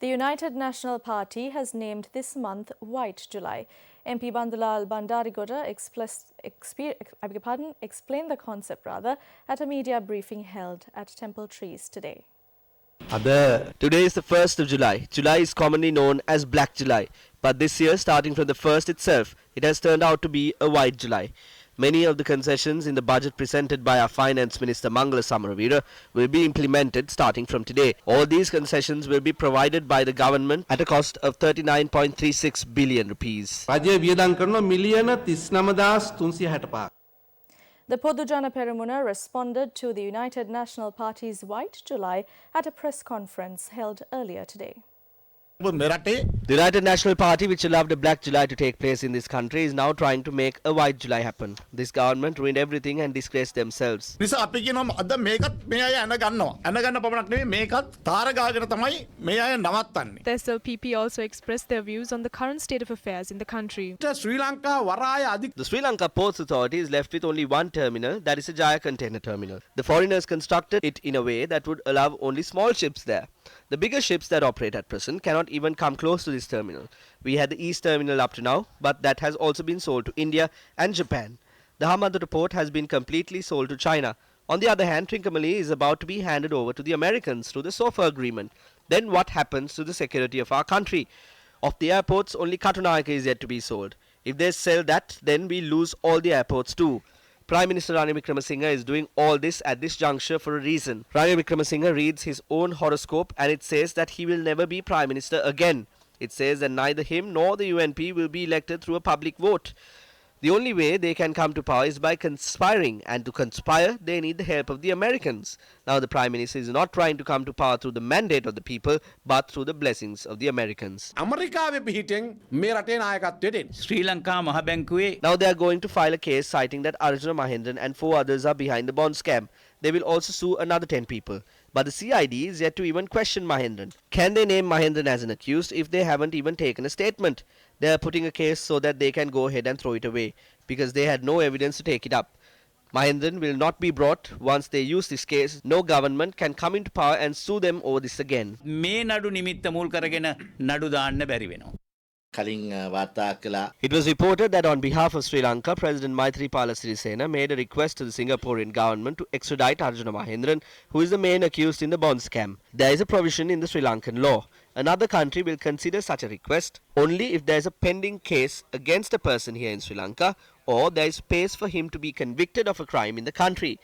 The United National Party has named this month White July. MP Bandulal Bandarigoda explained the concept at a media briefing held at Temple Trees today. Today is the 1st of July. July is commonly known as Black July. But this year, starting from the 1st itself, it has turned out to be a White July. Many of the concessions in the budget presented by our Finance Minister Mangala Samaravira will be implemented starting from today. All these concessions will be provided by the government at a cost of 39.36 billion rupees. The Podujana Peramuna responded to the United National Party's White July at a press conference held earlier today. The United National Party, which allowed a Black July to take place in this country, is now trying to make a White July happen. This government ruined everything and disgraced themselves. The SLPP also expressed their views on the current state of affairs in the country. The Sri Lanka Ports Authority is left with only one terminal, that is a Jaya container terminal. The foreigners constructed it in a way that would allow only small ships there. The bigger ships that operate at present cannot even come close to this terminal. We had the East Terminal up to now, but that has also been sold to India and Japan. The Hamamatota port has been completely sold to China. On the other hand, Trincomalee is about to be handed over to the Americans through the SOFA agreement. Then what happens to the security of our country? Of the airports, only Katunayaka is yet to be sold. If they sell that, then we lose all the airports too. Prime Minister Ranil Wickremesinghe is doing all this at this juncture for a reason. Ranil Wickremesinghe reads his own horoscope and it says that he will never be Prime Minister again. It says that neither him nor the UNP will be elected through a public vote. The only way they can come to power is by conspiring, and to conspire they need the help of the Americans. Now the Prime Minister is not trying to come to power through the mandate of the people, but through the blessings of the Americans. Now they are going to file a case citing that Arjuna Mahendran and 4 others are behind the bond scam. They will also sue another 10 people. But the CID is yet to even question Mahendran. Can they name Mahendran as an accused if they haven't even taken a statement? They are putting a case so that they can go ahead and throw it away, because they had no evidence to take it up. Mahendran will not be brought once they use this case. No government can come into power and sue them over this again. It was reported that on behalf of Sri Lanka, President Maithripala Sirisena made a request to the Singaporean government to extradite Arjuna Mahendran, who is the main accused in the bond scam. There is a provision in the Sri Lankan law. Another country will consider such a request only if there is a pending case against a person here in Sri Lanka, or there is space for him to be convicted of a crime in the country.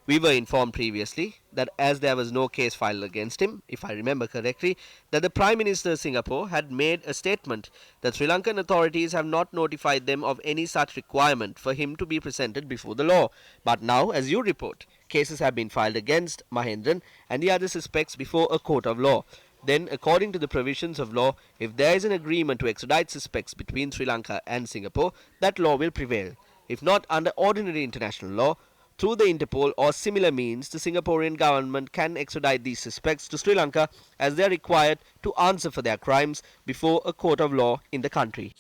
We were informed previously that as there was no case filed against him, if I remember correctly, that the Prime Minister of Singapore had made a statement that Sri Lankan authorities have not notified them of any such requirement for him to be presented before the law. But now, as you report, cases have been filed against Mahendran and the other suspects before a court of law. Then, according to the provisions of law, if there is an agreement to extradite suspects between Sri Lanka and Singapore, that law will prevail. If not under ordinary international law, through the Interpol or similar means, the Singaporean government can extradite these suspects to Sri Lanka as they are required to answer for their crimes before a court of law in the country.